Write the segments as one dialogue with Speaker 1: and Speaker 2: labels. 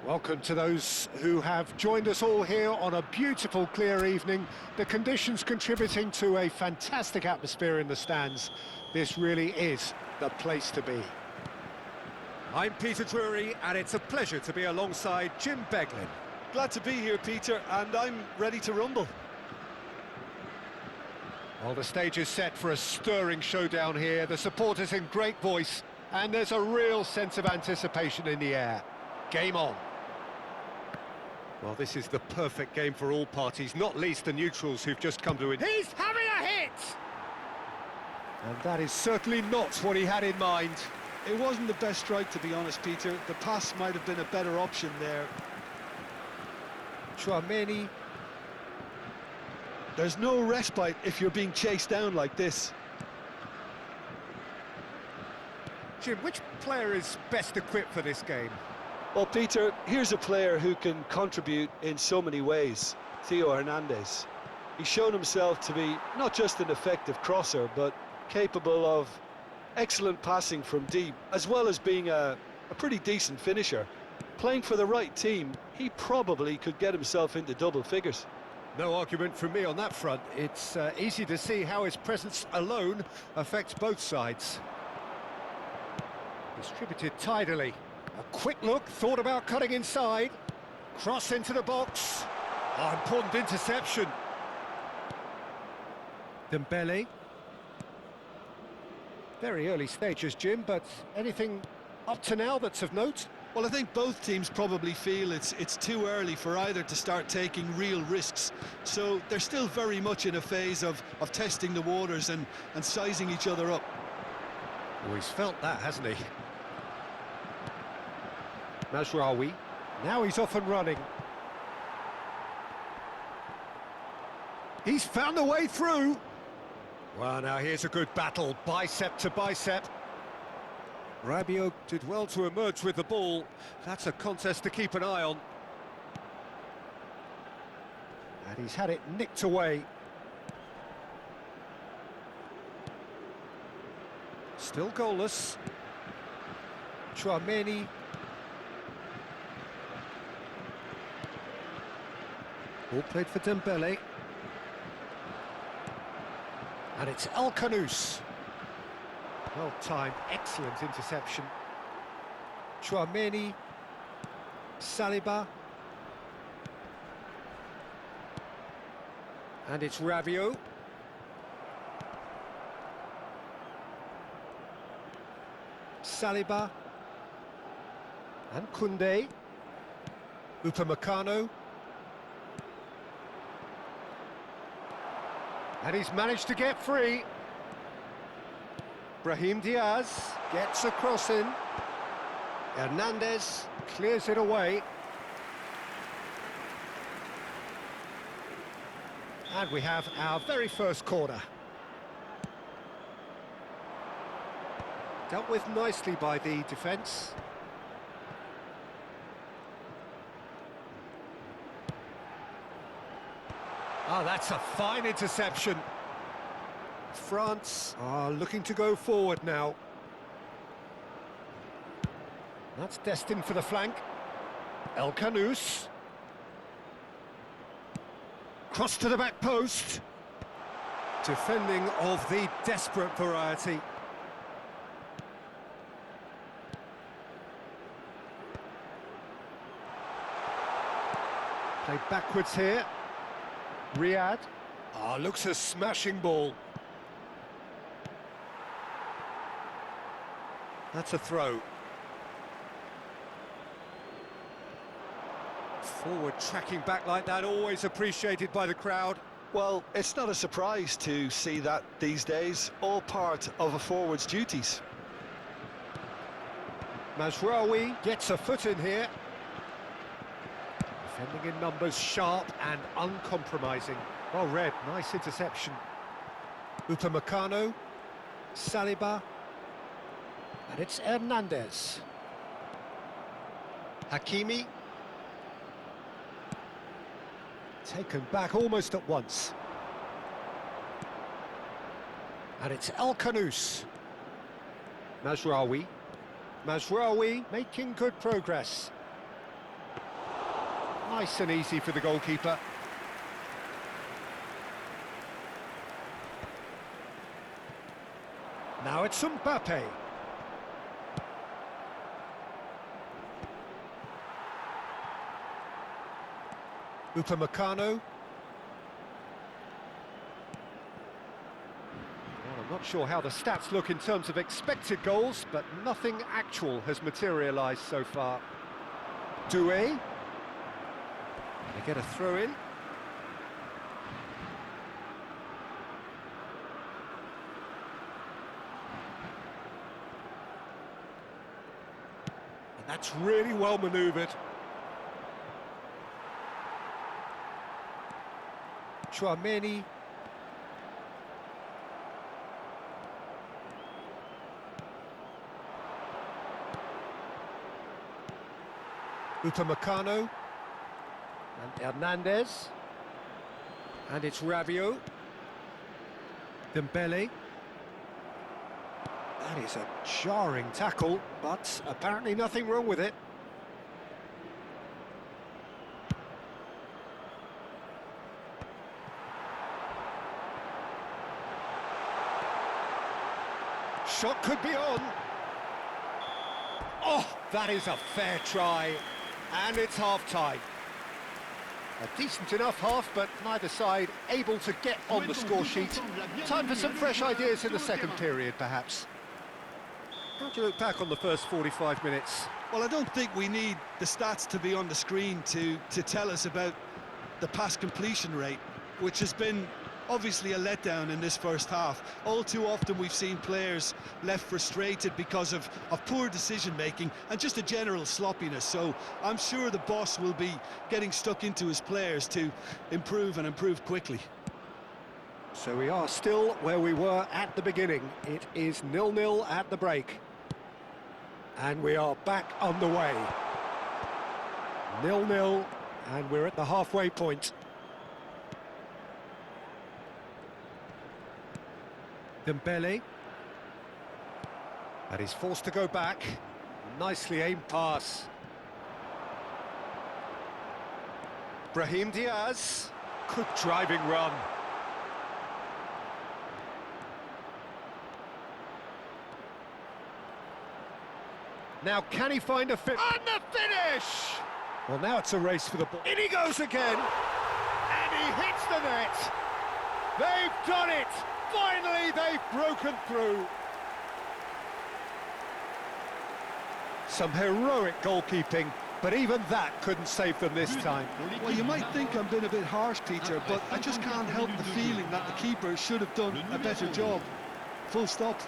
Speaker 1: Welcome to those who have joined us all here on a beautiful, clear evening. The conditions contributing to a fantastic atmosphere in the stands. This really is the place to be.
Speaker 2: I'm Peter Drury, and it's a pleasure to be alongside Jim Beglin.
Speaker 3: Glad to be here, Peter, and I'm ready to rumble.
Speaker 1: Well, the stage is set for a stirring showdown here. The supporters in great voice, and there's a real sense of anticipation in the air. Game on.
Speaker 2: Well, this is the perfect game for all parties, not least the neutrals who've just come to it.
Speaker 1: He's having a hit! And that is certainly not what he had in mind.
Speaker 3: It wasn't the best strike, to be honest, Peter. The pass might have been a better option there.
Speaker 1: Tchouaméni.
Speaker 3: There's no respite if you're being chased down like this.
Speaker 2: Jim, which player is best equipped for this game?
Speaker 3: Well, Peter, here's a player who can contribute in so many ways. Theo Hernandez. He's shown himself to be not just an effective crosser, but capable of excellent passing from deep, as well as being a pretty decent finisher. Playing for the right team, he probably could get himself into double figures.
Speaker 1: No argument from me on that front. It's easy to see how his presence alone affects both sides. Distributed tidily. A quick look, thought about cutting inside. Cross into the box. Oh, important interception. Dembele. Very early stages, Jim, but anything up to now that's of note?
Speaker 3: Well, I think both teams probably feel it's too early for either to start taking real risks. So they're still very much in a phase of testing the waters and sizing each other up.
Speaker 1: Oh, he's felt that, hasn't he? Mazraoui. Now he's off and running. He's found a way through. Well, now here's a good battle, bicep to bicep. Rabiot did well to emerge with the ball. That's a contest to keep an eye on. And he's had it nicked away. Still goalless. Tchouaméni. Ball played for Dembele. And it's El Khanous. Well timed, excellent interception. Tchouaméni. Saliba. And it's Rabiot. Saliba. And Koundé. Upamecano. And he's managed to get free. Brahim Diaz gets a cross in. Hernandez clears it away. And we have our very first corner. Dealt with nicely by the defence. Ah, that's a fine interception. France are looking to go forward now. That's destined for the flank. El Canous. Cross to the back post. Defending of the desperate variety. Played backwards here. Riyad. Ah, looks a smashing ball. That's a throw. Forward tracking back like that, always appreciated by the crowd.
Speaker 3: Well, it's not a surprise to see that these days, all part of a forward's duties.
Speaker 1: Mazraoui gets a foot in here. Defending in numbers, sharp and uncompromising. Well read, nice interception. Upamecano, Saliba, and it's Hernandez. Hakimi. Taken back almost at once. And it's El Canous. Mazraoui. Mazraoui making good progress. Nice and easy for the goalkeeper. Now it's Mbappe. Upamecano. Well, I'm not sure how the stats look in terms of expected goals, but nothing actual has materialised so far. Doué. They get a throw in. And that's really well manoeuvred. Chouameni. Upamecano. And Hernandez. And it's Rabiot. Dembele. That is a jarring tackle, but apparently nothing wrong with it. Shot could be on. Oh, that is a fair try. And it's half-time. A decent enough half, but neither side able to get on the score sheet. Time for some fresh ideas in the second period, perhaps. How do you look back on the first 45 minutes?
Speaker 4: Well, I don't think we need the stats to be on the screen to tell us about the pass completion rate, which has been obviously a letdown in this first half. All too often we've seen players left frustrated because of poor decision-making and just a general sloppiness. So I'm sure the boss will be getting stuck into his players to improve and improve quickly.
Speaker 1: So we are still where we were at the beginning. It is 0-0 at the break. And we are back underway. 0-0, and we're at the halfway point. Dembele. And he's forced to go back. Nicely aimed pass. Brahim Diaz. Good driving run. Now can he find a fit? And the finish! Well, now it's a race for the ball. In he goes again! And he hits the net! They've done it! Finally, they've broken through. Some heroic goalkeeping, but even that couldn't save them this time.
Speaker 4: Well, you might think I'm being a bit harsh, Peter, but I just can't help the feeling that the keeper should have done a better job. Full stop.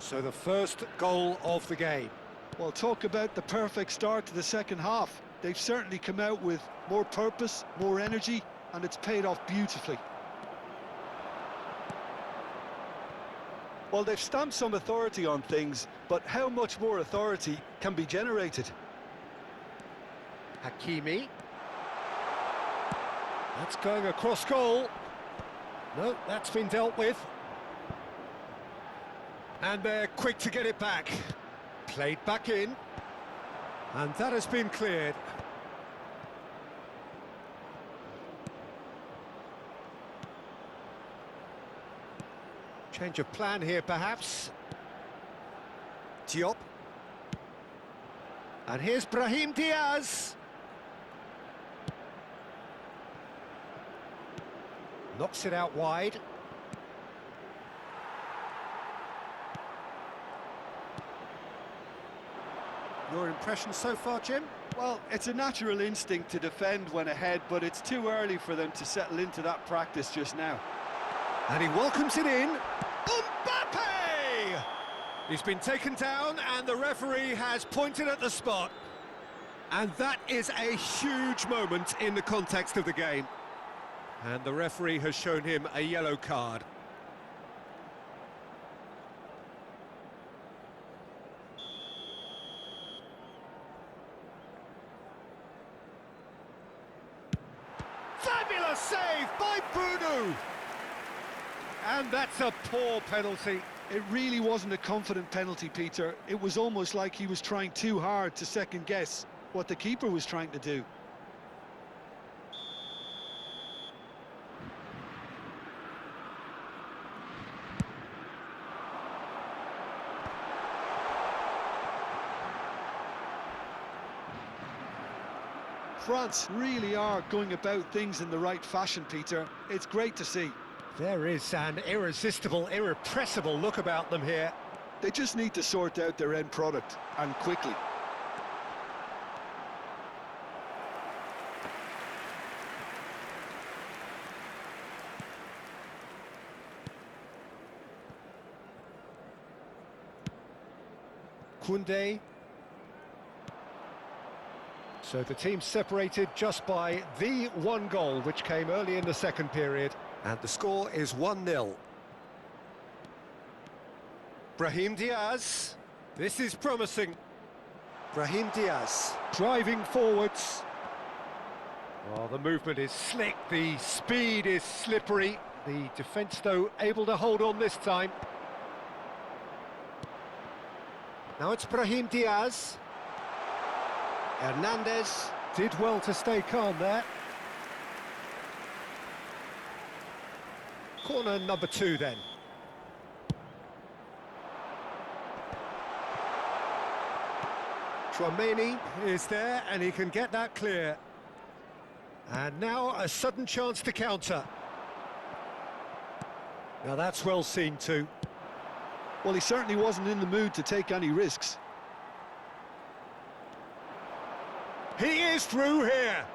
Speaker 1: So the first goal of the game.
Speaker 3: Well, talk about the perfect start to the second half. They've certainly come out with more purpose, more energy, and it's paid off beautifully. Well, they've stamped some authority on things, but how much more authority can be generated?
Speaker 1: Hakimi. That's going across goal. No, that's been dealt with. And they're quick to get it back. Played back in. And that has been cleared. Change of plan here, perhaps. Diop. And here's Brahim Diaz. Knocks it out wide. Your impression so far, Jim?
Speaker 3: Well, it's a natural instinct to defend when ahead, but it's too early for them to settle into that practice just now.
Speaker 1: And he welcomes it in. Mbappe! He's been taken down and the referee has pointed at the spot. And that is a huge moment in the context of the game. And the referee has shown him a yellow card. Fabulous save by Bruno! And that's a poor penalty.
Speaker 3: It really wasn't a confident penalty, Peter. It was almost like he was trying too hard to second-guess what the keeper was trying to do. France really are going about things in the right fashion, Peter. It's great to see.
Speaker 1: There is an irresistible, irrepressible look about them here.
Speaker 3: They just need to sort out their end product, and quickly.
Speaker 1: Koundé. So the team separated just by the one goal, which came early in the second period. And the score is 1-0. Brahim Diaz. This is promising. Brahim Diaz driving forwards. Oh, the movement is slick, the speed is slippery. The defence, though, able to hold on this time. Now it's Brahim Diaz. Hernandez did well to stay calm there. Corner number 2 then. Tchouaméni is there and he can get that clear. And now a sudden chance to counter. Now that's well seen too.
Speaker 3: Well, he certainly wasn't in the mood to take any risks.
Speaker 1: He is through here.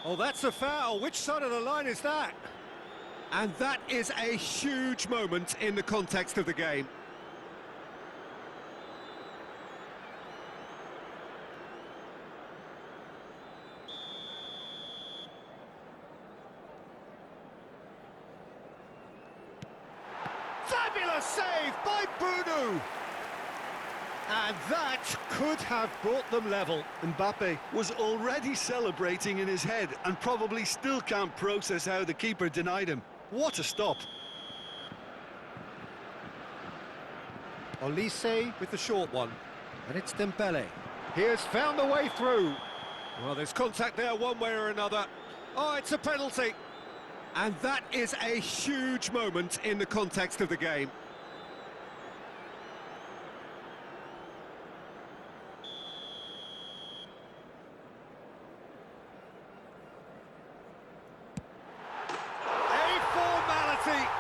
Speaker 1: Oh, that's a foul. Which side of the line is that? And that is a huge moment in the context of the game. Fabulous save by Bruno! And that could have brought them level.
Speaker 3: Mbappe was already celebrating in his head and probably still can't process how the keeper denied him. What a stop.
Speaker 1: Olise with the short one. And it's Dembele. He has found the way through. Well, there's contact there one way or another. Oh, it's a penalty. And that is a huge moment in the context of the game.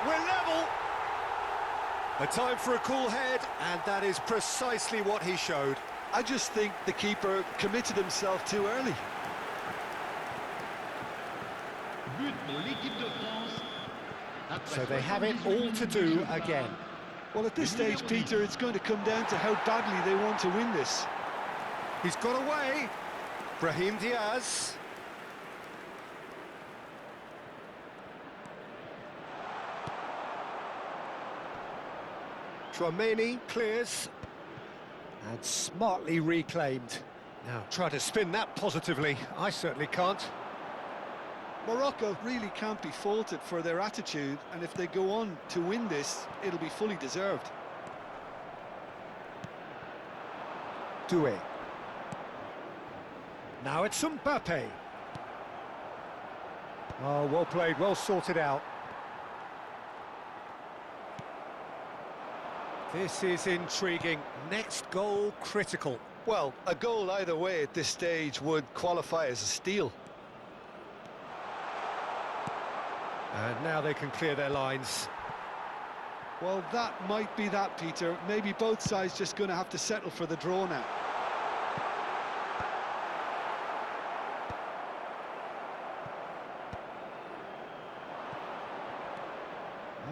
Speaker 1: We're level. A time for a cool head, and that is precisely what he showed.
Speaker 3: I just think the keeper committed himself too early.
Speaker 5: But pour l'équipe de France,
Speaker 1: So they have it all to do again.
Speaker 3: Well, at this stage, Peter, it's going to come down to how badly they want to win this.
Speaker 2: He's got away. Brahim Diaz. Chouameni clears.
Speaker 1: And smartly reclaimed.
Speaker 2: Now, try to spin that positively. I certainly can't.
Speaker 4: Morocco really can't be faulted for their attitude, and if they go on to win this, it'll be fully deserved.
Speaker 1: Doué. Now it's Mbappe. Oh, well played, well sorted out. This is intriguing. Next goal critical.
Speaker 3: Well, a goal either way at this stage would qualify as a steal.
Speaker 2: And now they can clear their lines.
Speaker 4: Well, that might be that, Peter. Maybe both sides just going to have to settle for the draw now.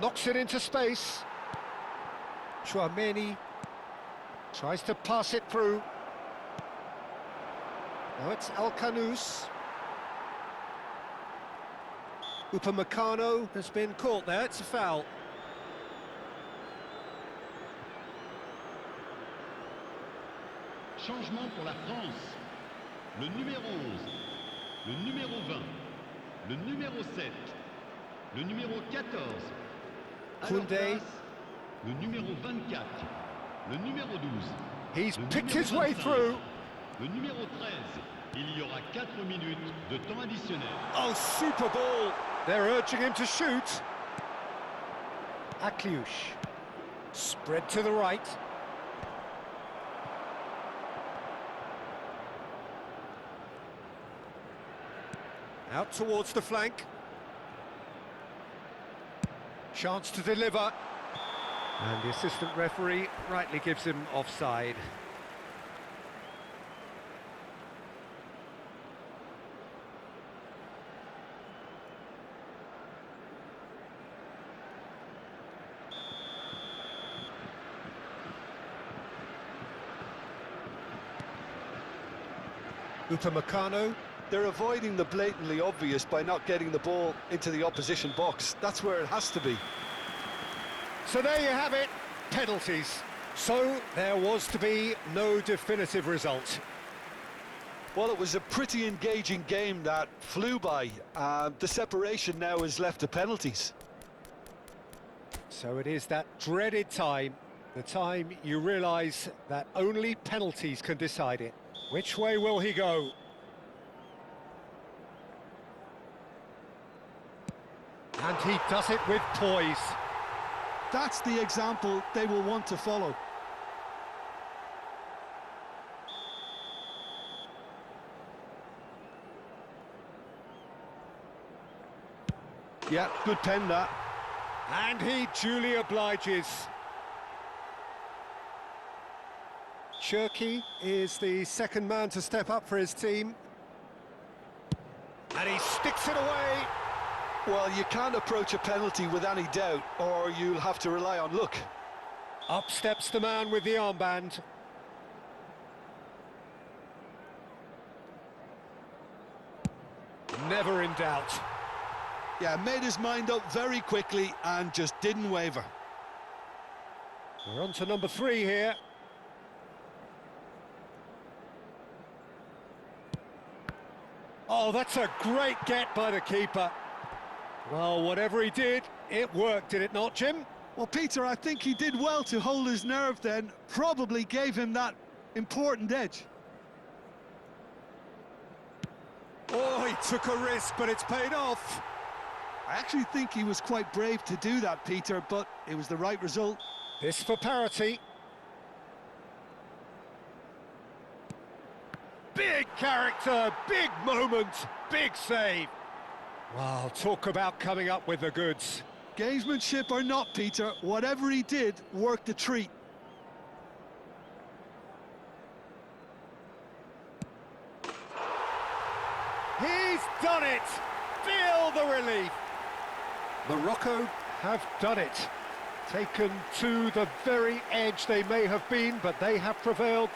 Speaker 2: Knocks it into space.
Speaker 1: Chouameni tries to pass it through. Now it's Al-Khanous. Upamecano has been caught there, it's a foul.
Speaker 5: Changement pour la France. Le numéro 11, le numéro 20, le numéro 7, le numéro 14. À leur
Speaker 1: Koundé.
Speaker 5: place, le numéro 24, le numéro 12.
Speaker 1: He's
Speaker 5: le
Speaker 1: picked
Speaker 5: numéro
Speaker 1: his way
Speaker 5: 25,
Speaker 1: through.
Speaker 5: Le numéro 13. Il y aura 4 minutes de temps additionnel.
Speaker 1: Oh, super ball! They're urging him to shoot. Akliouche. Spread to the right. Out towards the flank. Chance to deliver. And the assistant referee rightly gives him offside. Upamecano.
Speaker 3: They're avoiding the blatantly obvious by not getting the ball into the opposition box. That's where it has to be.
Speaker 1: So there you have it, penalties. So there was to be no definitive result.
Speaker 3: Well, it was a pretty engaging game that flew by. The separation now is left to penalties.
Speaker 1: So it is that dreaded time, the time you realise that only penalties can decide it. Which way will he go? And he does it with poise.
Speaker 4: That's the example they will want to follow.
Speaker 3: Yeah, good pen that.
Speaker 1: And he duly obliges. Cherki is the second man to step up for his team. And he sticks it away.
Speaker 3: Well, you can't approach a penalty with any doubt, or you'll have to rely on luck.
Speaker 1: Up steps the man with the armband. Never in doubt.
Speaker 4: Yeah, made his mind up very quickly and just didn't waver.
Speaker 1: We're on to number 3 here. Oh, that's a great get by the keeper. Well, whatever he did, it worked, did it not, Jim?
Speaker 4: Well, Peter, I think he did well to hold his nerve then. Probably gave him that important edge.
Speaker 1: Oh, he took a risk, but it's paid off.
Speaker 4: I actually think he was quite brave to do that, Peter, but it was the right result.
Speaker 1: This for parity. Big character, big moment, big save. Wow, talk about coming up with the goods.
Speaker 4: Gamesmanship or not, Peter, whatever he did worked a treat.
Speaker 1: He's done it! Feel the relief! Morocco have done it. Taken to the very edge they may have been, but they have prevailed.